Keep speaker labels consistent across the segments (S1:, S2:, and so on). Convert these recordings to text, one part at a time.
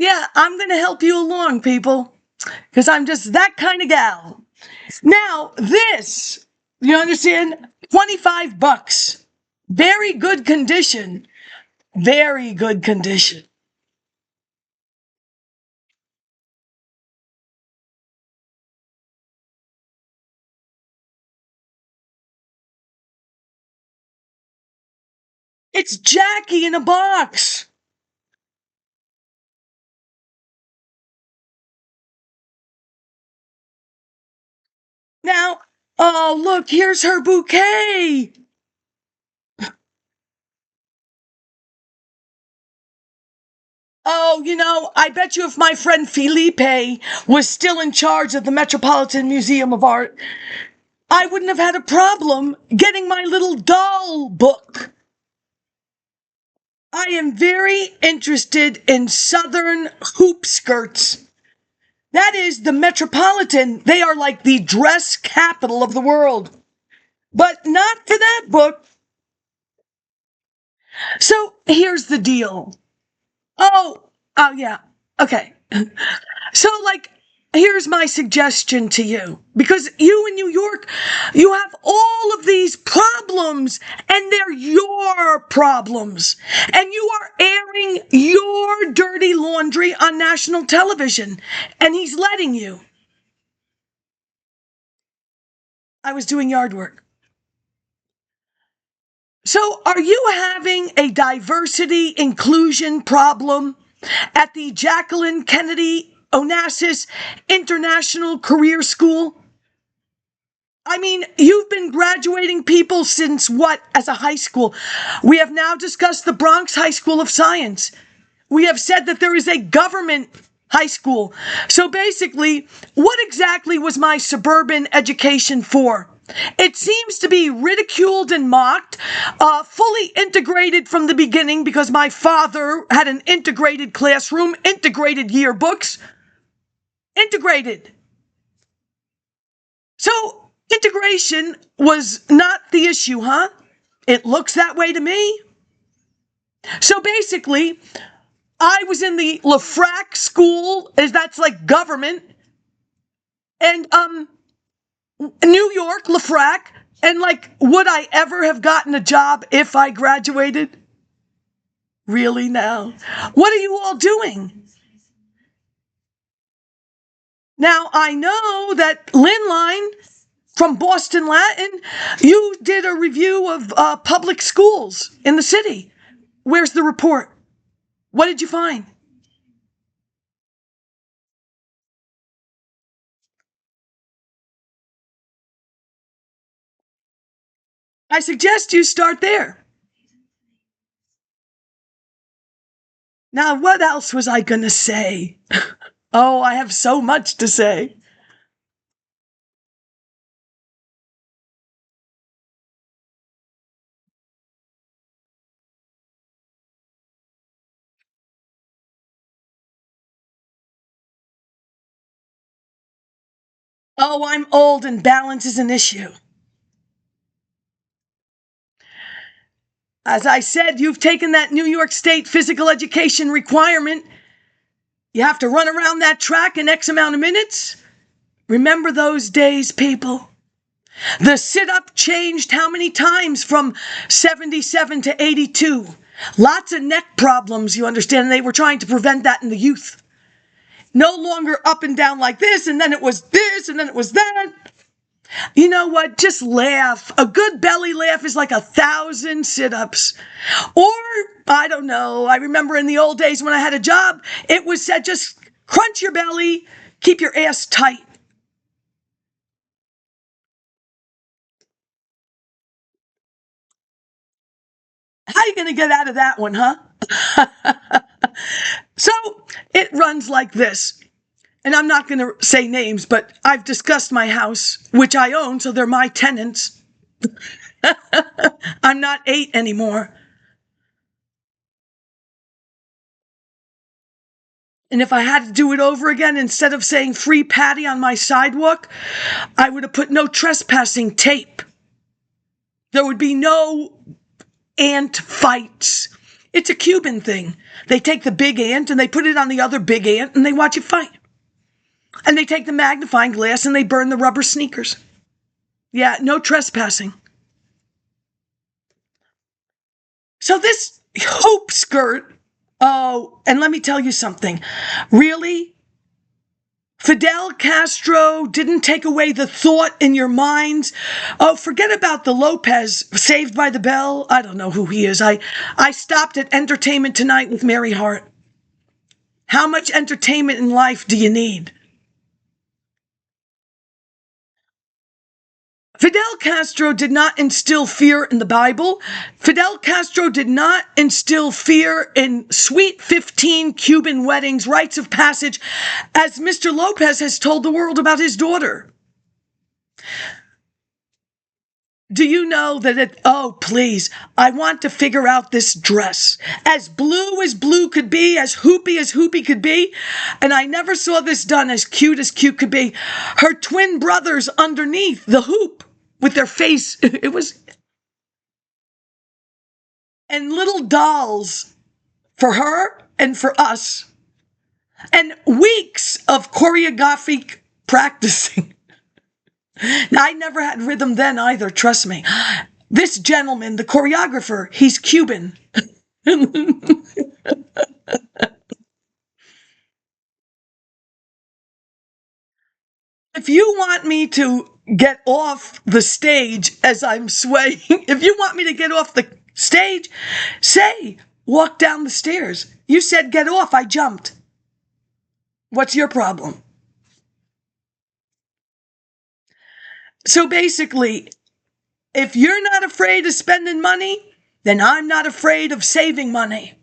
S1: Yeah, I'm going to help you along, people, because I'm just that kind of gal. Now, this, you understand? $25. Very good condition. Very good condition. It's Jackie in a box. Now, oh, look, here's her bouquet. Oh, I bet you if my friend Felipe was still in charge of the Metropolitan Museum of Art, I wouldn't have had a problem getting my little doll book. I am very interested in Southern hoop skirts. That is the Metropolitan. They are like the dress capital of the world. But not for that book. So here's the deal. Oh, yeah. Okay. So, here's my suggestion to you. Because you in New York, you have all of these problems, and they're your problems. And you are airing your dirty laundry on national television. And he's letting you. I was doing yard work. So, are you having a diversity inclusion problem at the Jacqueline Kennedy Onassis International Career School? I mean, you've been graduating people since what as a high school? We have now discussed the Bronx High School of Science. We have said that there is a government high school. So basically, what exactly was my suburban education for? It seems to be ridiculed and mocked, fully integrated from the beginning because my father had an integrated classroom, integrated yearbooks, integrated. So integration was not the issue, huh? It looks that way to me. So basically, I was in the LaFrac school, that's like government, and New York, LaFrac, and would I ever have gotten a job if I graduated? Really now? What are you all doing? Now, I know that Linline from Boston Latin, you did a review of public schools in the city. Where's the report? What did you find? I suggest you start there. Now, what else was I going to say? Oh, I have so much to say. Oh, I'm old and balance is an issue. As I said, you've taken that New York State physical education requirement. You have to run around that track in X amount of minutes. Remember those days, people? The sit-up changed how many times from 77 to 82? Lots of neck problems, you understand. They were trying to prevent that in the youth. No longer up and down like this, and then it was this, and then it was that. You know what? Just laugh. A good belly laugh is like 1,000 sit-ups. Or, I don't know, I remember in the old days when I had a job, it was said just crunch your belly, keep your ass tight. How are you going to get out of that one, huh? So, it runs like this. And I'm not going to say names, but I've discussed my house, which I own, so they're my tenants. I'm not 8 anymore. And if I had to do it over again, instead of saying free patty on my sidewalk, I would have put no trespassing tape. There would be no ant fights It's a Cuban thing. They take the big ant and they put it on the other big ant and they watch it fight. And they take the magnifying glass and they burn the rubber sneakers. Yeah, no trespassing. So this hoop skirt, oh, and let me tell you something. Really? Fidel Castro didn't take away the thought in your minds. Oh, forget about the Lopez, Saved by the Bell. I don't know who he is. I stopped at Entertainment Tonight with Mary Hart. How much entertainment in life do you need? Fidel Castro did not instill fear in the Bible. Fidel Castro did not instill fear in Sweet 15 Cuban weddings, rites of passage, as Mr. Lopez has told the world about his daughter. Do you know that oh, please, I want to figure out this dress. As blue could be, as hoopy could be. And I never saw this done as cute could be. Her twin brothers underneath the hoop with their face. It was. And little dolls for her and for us. And weeks of choreographic practicing. Now, I never had rhythm then either, trust me. This gentleman, the choreographer, he's Cuban. If you want me to get off the stage as I'm swaying, if you want me to get off the stage, say, walk down the stairs. You said get off, I jumped. What's your problem? So basically, if you're not afraid of spending money, then I'm not afraid of saving money.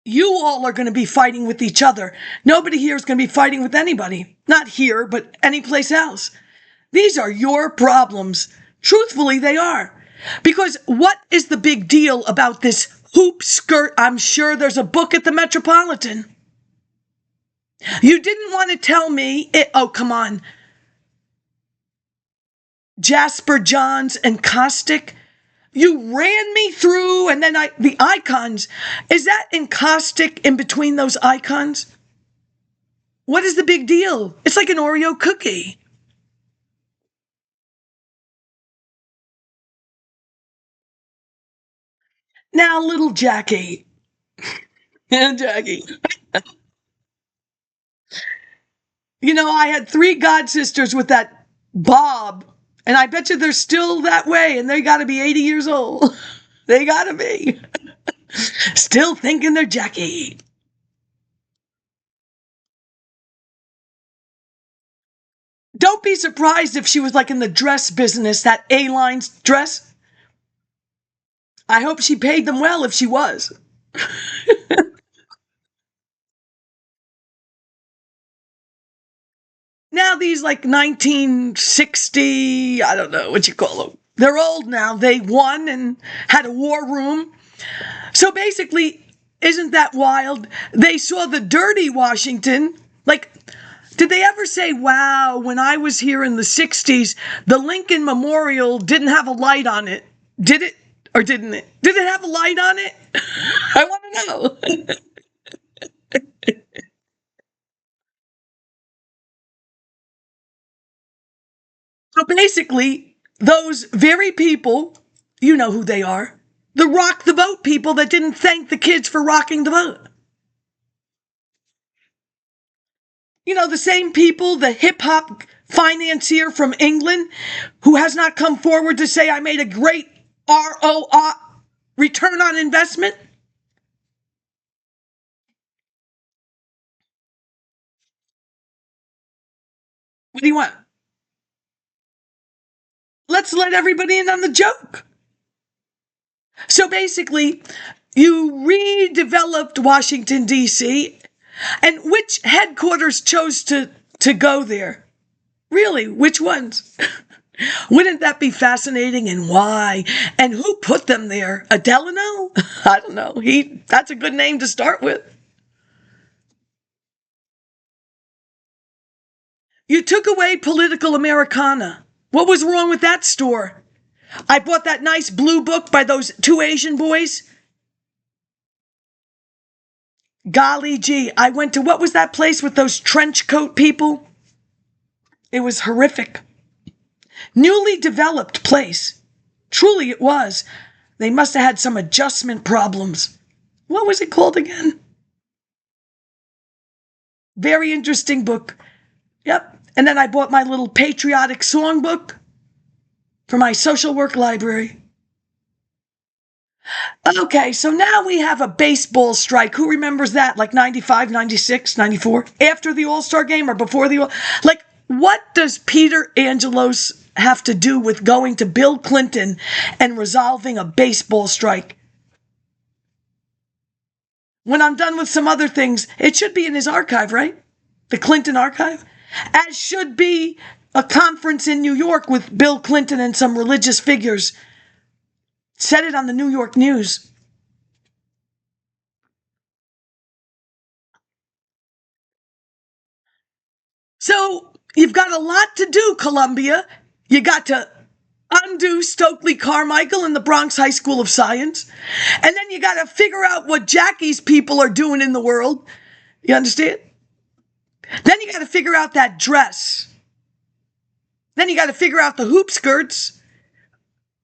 S1: You all are going to be fighting with each other. Nobody here is going to be fighting with anybody. Not here, but anyplace else. These are your problems. Truthfully, they are. Because what is the big deal about this hoop skirt? I'm sure there's a book at the Metropolitan. You didn't want to tell me oh, come on. Jasper Johns and Caustic. You ran me through, and then the icons. Is that encaustic in between those icons? What is the big deal? It's like an Oreo cookie. Now, little Jackie. Jackie. You know, I had 3 god sisters with that bob, and I bet you they're still that way, and they got to be 80 years old. They got to be. Still thinking they're Jackie. Don't be surprised if she was like in the dress business, that A-line dress. I hope she paid them well if she was. Now these like 1960, I don't know what you call them. They're old now. They won and had a war room. So basically, isn't that wild? They saw the dirty Washington. Like, did they ever say, wow, when I was here in the 60s, the Lincoln Memorial didn't have a light on it? Did it or didn't it? Did it have a light on it? I want to know. So basically, those very people, you know who they are, the rock the boat people that didn't thank the kids for rocking the boat. You know, the same people, the hip-hop financier from England who has not come forward to say I made a great ROI, return on investment. What do you want? Let's let everybody in on the joke. So basically, you redeveloped Washington, D.C., and which headquarters chose to go there? Really, which ones? Wouldn't that be fascinating, and why? And who put them there? Delano? I don't know. That's a good name to start with. You took away political Americana. What was wrong with that store? I bought that nice blue book by those two Asian boys. Golly gee, I went to, what was that place with those trench coat people? It was horrific. Newly developed place. Truly it was. They must have had some adjustment problems. What was it called again? Very interesting book. Yep. And then I bought my little patriotic songbook for my social work library. Okay, so now we have a baseball strike. Who remembers that? Like 95, 96, 94? After the All-Star game or before the... Like, what does Peter Angelos have to do with going to Bill Clinton and resolving a baseball strike? When I'm done with some other things, it should be in his archive, right? The Clinton archive? As should be a conference in New York with Bill Clinton and some religious figures. Said it on the New York News. So you've got a lot to do, Columbia. You got to undo Stokely Carmichael in the Bronx High School of Science. And then you got to figure out what Jackie's people are doing in the world. You understand? Then you got to figure out that dress. Then you got to figure out the hoop skirts.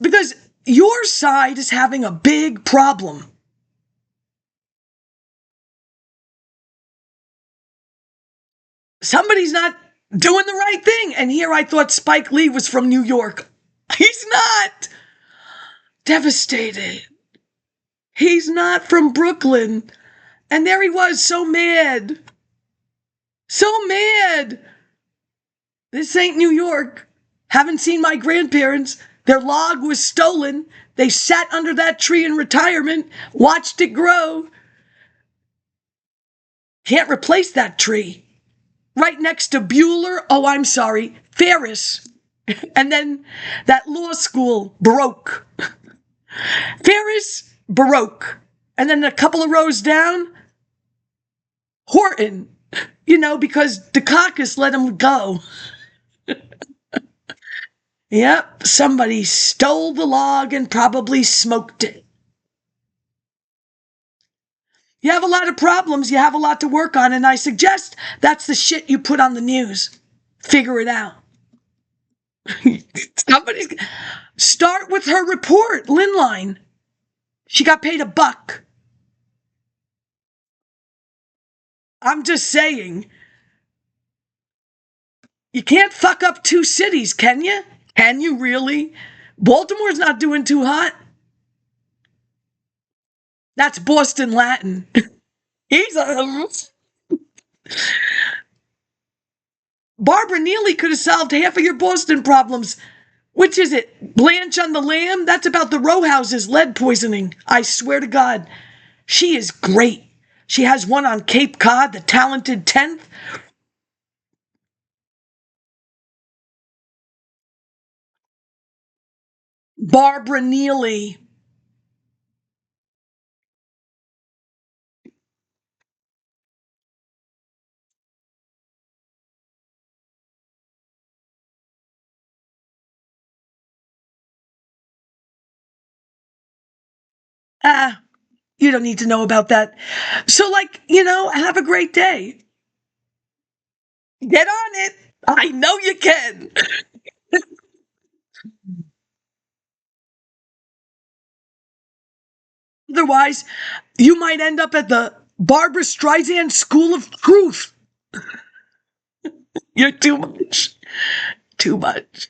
S1: Because your side is having a big problem. Somebody's not doing the right thing. And here I thought Spike Lee was from New York. He's not. Devastated. He's not from Brooklyn. And there he was, so mad. So mad. This ain't New York. Haven't seen my grandparents. Their log was stolen. They sat under that tree in retirement, watched it grow. Can't replace that tree. Right next to Bueller, Ferris. And then that law school, Baroque. Ferris, Baroque. And then a couple of rows down, Horton. You know, because Dukakis let him go. Yep, somebody stole the log and probably smoked it. You have a lot of problems, you have a lot to work on, and I suggest that's the shit you put on the news. Figure it out. Start with her report, Linline. She got paid $1. I'm just saying. You can't fuck up two cities, can you? Can you really? Baltimore's not doing too hot. That's Boston Latin. He's a... Barbara Neely could have solved half of your Boston problems. Which is it? Blanche on the Lamb? That's about the row houses, lead poisoning. I swear to God. She is great. She has one on Cape Cod, the talented 10th. Barbara Neely. You don't need to know about that. So, have a great day. Get on it. I know you can. Otherwise, you might end up at the Barbara Streisand School of Truth. You're too much. Too much.